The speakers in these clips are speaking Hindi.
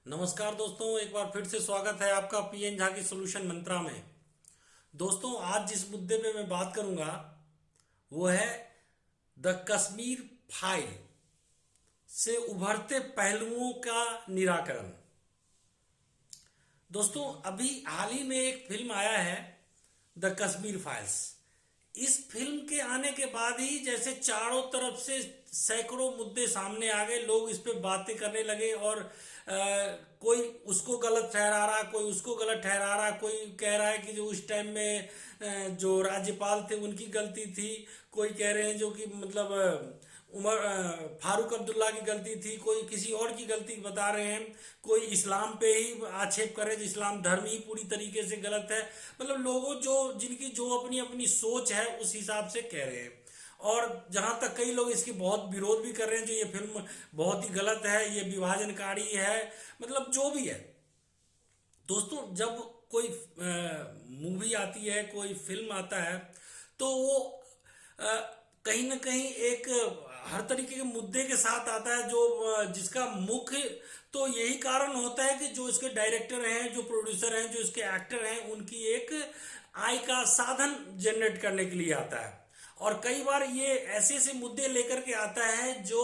नमस्कार दोस्तों, एक बार फिर से स्वागत है आपका पीएन झा की सॉल्यूशन मंत्रा में। दोस्तों, आज जिस मुद्दे पे मैं बात करूंगा वो है द कश्मीर फाइल से उभरते पहलुओं का निराकरण। दोस्तों, अभी हाल ही में एक फिल्म आया है द कश्मीर फाइल्स। इस फिल्म के आने के बाद ही जैसे चारों तरफ से सैकड़ों मुद्दे सामने आ गए, लोग इस पे बातें करने लगे और कोई उसको गलत ठहरा रहा, कोई उसको गलत ठहरा रहा, कोई कह रहा है कि जो उस टाइम में जो राज्यपाल थे उनकी गलती थी, कोई कह रहे हैं जो कि मतलब उमर फारूक अब्दुल्ला की गलती थी, कोई किसी और की गलती बता रहे हैं, कोई इस्लाम पे ही आक्षेप कर रहे हैं, इस्लाम धर्म ही पूरी तरीके से गलत है। मतलब लोगों जो जिनकी जो अपनी अपनी सोच है उस हिसाब से कह रहे हैं। और जहां तक कई लोग इसकी बहुत विरोध भी कर रहे हैं, जो ये फिल्म बहुत ही गलत है, ये विभाजनकारी है, मतलब जो भी है। दोस्तों, जब कोई मूवी आती है, कोई फिल्म आता है, तो वो अ, कहीं ना कहीं एक हर तरीके के मुद्दे के साथ आता है, जो जिसका मुख्य तो यही कारण होता है कि जो इसके डायरेक्टर हैं, जो प्रोड्यूसर हैं, जो इसके एक्टर हैं, उनकी एक आय का साधन जनरेट करने के लिए आता है। और कई बार ये ऐसे ऐसे मुद्दे लेकर के आता है जो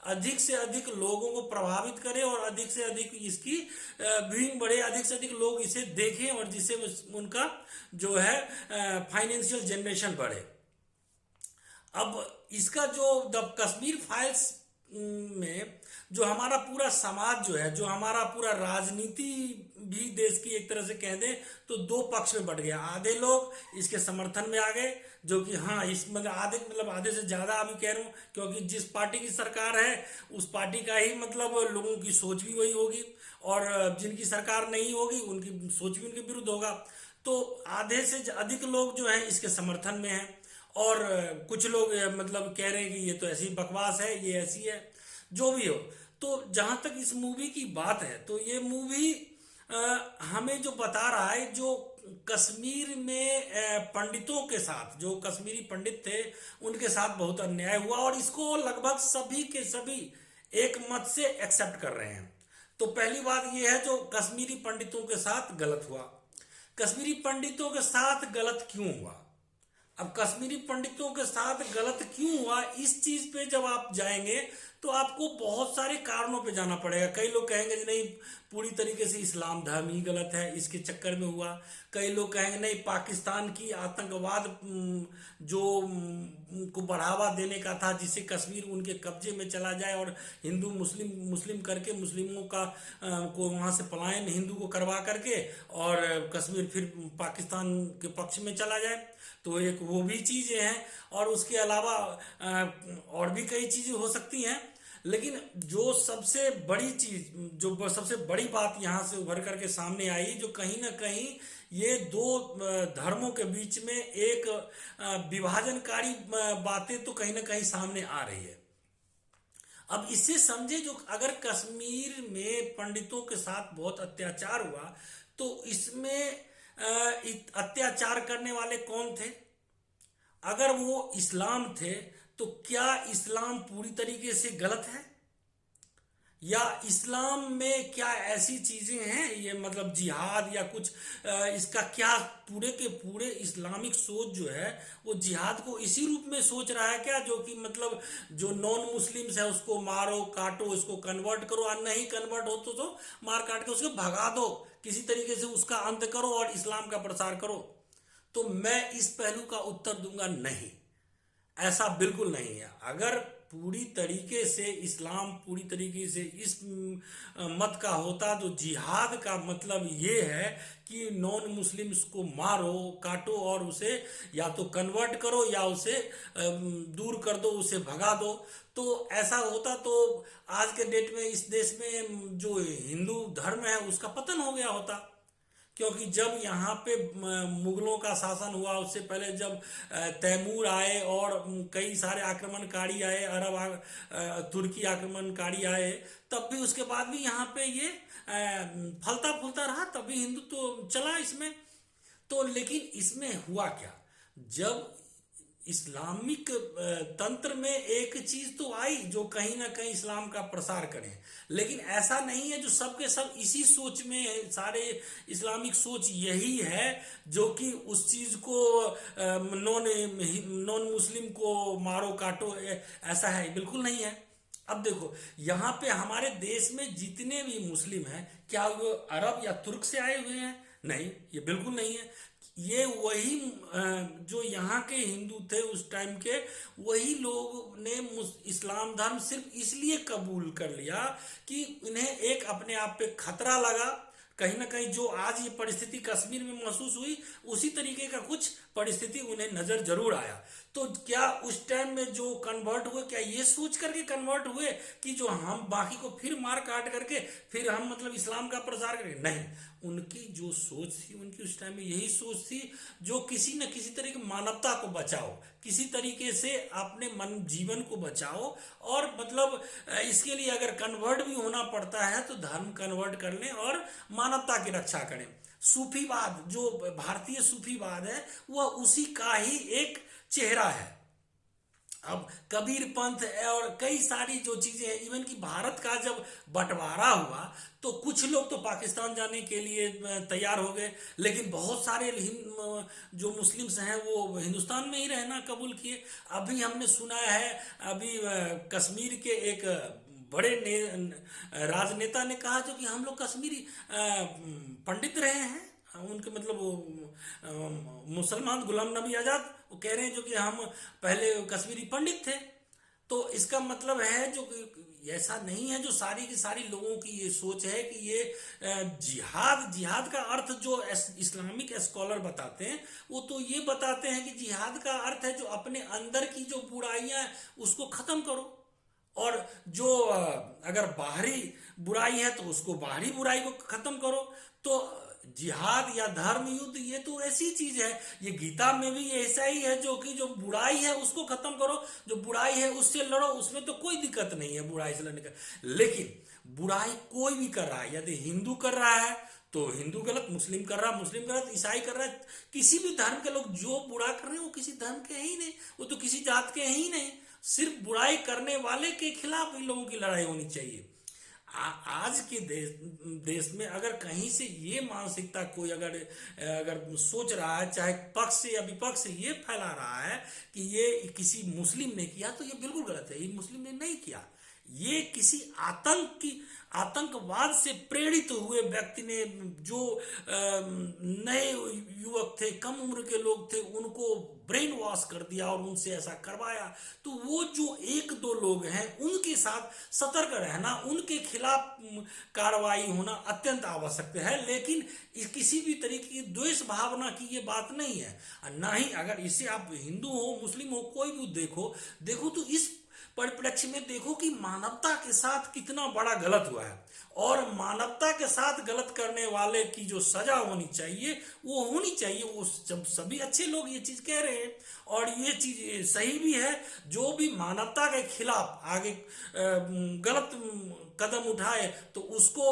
अधिक से अधिक लोगों को प्रभावित करे और अधिक से अधिक इसकी व्यूइंग बढ़े, अधिक से अधिक लोग इसे देखें और जिससे उनका जो है फाइनेंशियल जनरेशन बढ़े। अब इसका जो द कश्मीर फाइल्स में जो हमारा पूरा समाज जो है, जो हमारा पूरा राजनीति भी देश की एक तरह से कह दें तो दो पक्ष में बट गया। आधे लोग इसके समर्थन में आ गए, जो कि हाँ, इस मतलब आधे से ज्यादा अभी कह रहा हूँ, क्योंकि जिस पार्टी की सरकार है उस पार्टी का ही मतलब लोगों की सोच भी वही होगी, और जिनकी सरकार नहीं होगी उनकी सोच भी उनके विरुद्ध होगा। तो आधे से अधिक लोग जो है इसके समर्थन में हैं, और कुछ लोग मतलब कह रहे हैं कि ये तो ऐसी बकवास है, ये ऐसी है, जो भी हो। तो जहां तक इस मूवी की बात है, तो ये मूवी हमें जो बता रहा है, जो कश्मीर में पंडितों के साथ, जो कश्मीरी पंडित थे उनके साथ बहुत अन्याय हुआ, और इसको लगभग सभी के सभी एक मत से एक्सेप्ट कर रहे हैं। तो पहली बात यह है, जो कश्मीरी पंडितों के साथ गलत हुआ। कश्मीरी पंडितों के साथ गलत क्यों हुआ? अब कश्मीरी पंडितों के साथ गलत क्यों हुआ, इस चीज पे जब आप जाएंगे तो आपको बहुत सारे कारणों पे जाना पड़ेगा। कई लोग कहेंगे कि नहीं, पूरी तरीके से इस्लाम धर्म ही गलत है, इसके चक्कर में हुआ। कई लोग कहेंगे नहीं, पाकिस्तान की आतंकवाद जो को बढ़ावा देने का था, जिससे कश्मीर उनके कब्जे में चला जाए और हिंदू मुस्लिम मुस्लिम करके मुस्लिमों का को वहां से पलायन हिंदू को करवा करके और कश्मीर फिर पाकिस्तान के पक्ष में चला जाए। तो एक वो भी चीजें हैं, और उसके अलावा और भी कई चीजें हो सकती हैं। लेकिन जो सबसे बड़ी चीज, जो सबसे बड़ी बात यहां से उभर करके सामने आई, जो कहीं ना कहीं ये दो धर्मों के बीच में एक विभाजनकारी बातें तो कहीं ना कहीं सामने आ रही है। अब इससे समझे, जो अगर कश्मीर में पंडितों के साथ बहुत अत्याचार हुआ, तो इसमें अत्याचार करने वाले कौन थे? अगर वो इस्लाम थे, तो क्या इस्लाम पूरी तरीके से गलत है? या इस्लाम में क्या ऐसी चीजें हैं, ये मतलब जिहाद या कुछ इसका क्या पूरे के पूरे इस्लामिक सोच जो है वो जिहाद को इसी रूप में सोच रहा है क्या, जो कि मतलब जो नॉन मुस्लिम्स है उसको मारो काटो, उसको कन्वर्ट करो, और नहीं कन्वर्ट हो तो मार काट के उसको भगा दो, किसी तरीके से उसका अंत करो और इस्लाम का प्रसार करो? तो मैं इस पहलू का उत्तर दूंगा नहीं, ऐसा बिल्कुल नहीं है। अगर पूरी तरीके से इस्लाम पूरी तरीके से इस मत का होता, तो जिहाद का मतलब ये है कि नॉन मुस्लिम्स को मारो काटो और उसे या तो कन्वर्ट करो या उसे दूर कर दो, उसे भगा दो। तो ऐसा होता तो आज के डेट में इस देश में जो हिंदू धर्म है उसका पतन हो गया होता। क्योंकि जब यहाँ पे मुगलों का शासन हुआ, उससे पहले जब तैमूर आए और कई सारे आक्रमणकारी आए, तुर्की आक्रमणकारी आए, तब भी उसके बाद भी यहाँ पे ये फलता फूलता रहा, तभी हिंदुत्व तो चला इसमें। तो लेकिन इसमें हुआ क्या, जब इस्लामिक तंत्र में एक चीज तो आई जो कहीं ना कहीं इस्लाम का प्रसार करे, लेकिन ऐसा नहीं है जो सबके सब इसी सोच में है। सारे इस्लामिक सोच यही है जो कि उस चीज को नॉन मुस्लिम को मारो काटो, ऐसा है बिल्कुल नहीं है। अब देखो यहाँ पे हमारे देश में जितने भी मुस्लिम हैं, क्या वो अरब या तुर्क से आए हुए हैं? नहीं, ये बिल्कुल नहीं है। ये वही जो यहाँ के हिंदू थे उस टाइम के, वही लोग ने इस्लाम धर्म सिर्फ इसलिए कबूल कर लिया कि इन्हें एक अपने आप पे खतरा लगा। कहीं ना कहीं जो आज ये परिस्थिति कश्मीर में महसूस हुई, उसी तरीके का कुछ परिस्थिति उन्हें नजर जरूर आया। तो क्या उस टाइम में जो कन्वर्ट हुए, क्या ये सोच करके कन्वर्ट हुए कि जो हम बाकी को फिर मार काट करके फिर हम मतलब इस्लाम का प्रसार करें? नहीं, उनकी जो सोच थी, उनकी उस टाइम में यही सोच थी जो किसी न किसी तरह की मानवता को बचाओ, किसी तरीके से अपने मन जीवन को बचाओ, और मतलब इसके लिए अगर कन्वर्ट भी होना पड़ता है तो धर्म कन्वर्ट कर लें और मानवता की रक्षा करें। सूफीवाद, जो भारतीय सूफीवाद है, वह उसी का ही एक चेहरा है। अब कबीर पंथ और कई सारी जो चीजें हैं, इवन कि भारत का जब बंटवारा हुआ तो कुछ लोग तो पाकिस्तान जाने के लिए तैयार हो गए, लेकिन बहुत सारे जो मुस्लिम्स हैं वो हिंदुस्तान में ही रहना कबूल किए। अभी हमने सुना है, अभी कश्मीर के एक बड़े राजनेता ने कहा जो कि हम लोग कश्मीरी पंडित रहे हैं, उनके मतलब वो मुसलमान गुलाम नबी आजाद, वो कह रहे हैं जो कि हम पहले कश्मीरी पंडित थे। तो इसका मतलब है जो कि ऐसा नहीं है जो सारी की सारी लोगों की ये सोच है कि ये जिहाद का अर्थ जो इस्लामिक स्कॉलर बताते हैं, वो तो ये बताते हैं कि जिहाद का अर्थ है जो अपने अंदर की जो बुराइयां उसको खत्म करो, और जो अगर बाहरी बुराई है तो उसको बाहरी बुराई को खत्म करो। तो जिहाद या धर्म युद्ध ये तो ऐसी चीज है, ये गीता में भी ऐसा ही है जो कि जो बुराई है उसको खत्म करो, जो बुराई है उससे लड़ो, उसमें तो कोई दिक्कत नहीं है बुराई से लड़ने का। लेकिन बुराई कोई भी कर रहा है, यदि हिंदू कर रहा है तो हिंदू गलत, मुस्लिम कर रहा है मुस्लिम गलत, ईसाई कर रहा है, किसी भी धर्म के लोग जो बुरा कर रहे हैं वो किसी धर्म के ही नहीं, वो तो किसी जात के ही नहीं। सिर्फ बुराई करने वाले के खिलाफ इन लोगों की लड़ाई होनी चाहिए। आज के देश में अगर कहीं से ये मानसिकता कोई अगर सोच रहा है, चाहे पक्ष से या विपक्ष से ये फैला रहा है कि ये किसी मुस्लिम ने किया, तो ये बिल्कुल गलत है। ये मुस्लिम ने नहीं किया, ये किसी आतंकवाद से प्रेरित हुए व्यक्ति ने, जो नए युवक थे, कम उम्र के लोग थे, उनको ब्रेन वॉश कर दिया और उनसे ऐसा करवाया। तो वो जो एक दो लोग हैं उनके साथ सतर्क रहना, उनके खिलाफ कार्रवाई होना अत्यंत आवश्यक है। लेकिन किसी भी तरीके की द्वेष भावना की ये बात नहीं है। ना ही अगर इसे आप हिंदू हो मुस्लिम हो कोई भी देखो तो इस परिप्रेक्ष्य में देखो कि मानवता के साथ कितना बड़ा गलत हुआ है, और मानवता के साथ गलत करने वाले की जो सजा होनी चाहिए वो होनी चाहिए। वो जब सभी अच्छे लोग ये चीज कह रहे हैं और ये चीज सही भी है, जो भी मानवता के खिलाफ आगे गलत कदम उठाए तो उसको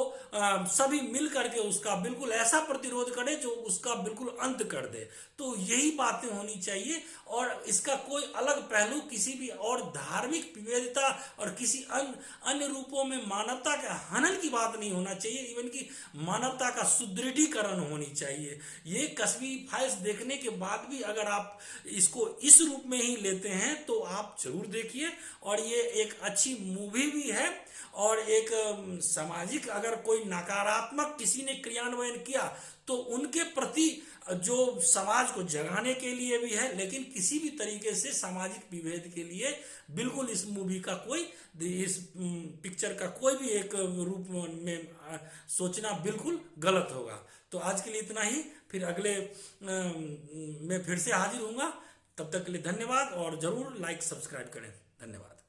सभी मिल करके उसका बिल्कुल ऐसा प्रतिरोध करे जो उसका बिल्कुल अंत कर दे। तो यही बातें होनी चाहिए, और इसका कोई अलग पहलू किसी भी और धार्मिक विविधता और किसी अन्य रूपों में मानवता के हनन की बात नहीं होना चाहिए। इवन की मानवता का सुदृढ़ीकरण होनी चाहिए। ये कश्मीर फाइल्स देखने के बाद भी अगर आप इसको इस रूप में ही लेते हैं तो आप जरूर देखिए, और ये एक अच्छी मूवी भी है, और एक सामाजिक अगर कोई नकारात्मक किसी ने क्रियान्वयन किया तो उनके प्रति जो समाज को जगाने के लिए भी है, लेकिन किसी भी तरीके से सामाजिक विभेद के लिए बिल्कुल इस मूवी का कोई, इस पिक्चर का कोई भी एक रूप में सोचना बिल्कुल गलत होगा। तो आज के लिए इतना ही, फिर अगले में फिर से हाजिर होऊंगा। तब तक के लिए धन्यवाद, और जरूर लाइक सब्सक्राइब करें। धन्यवाद।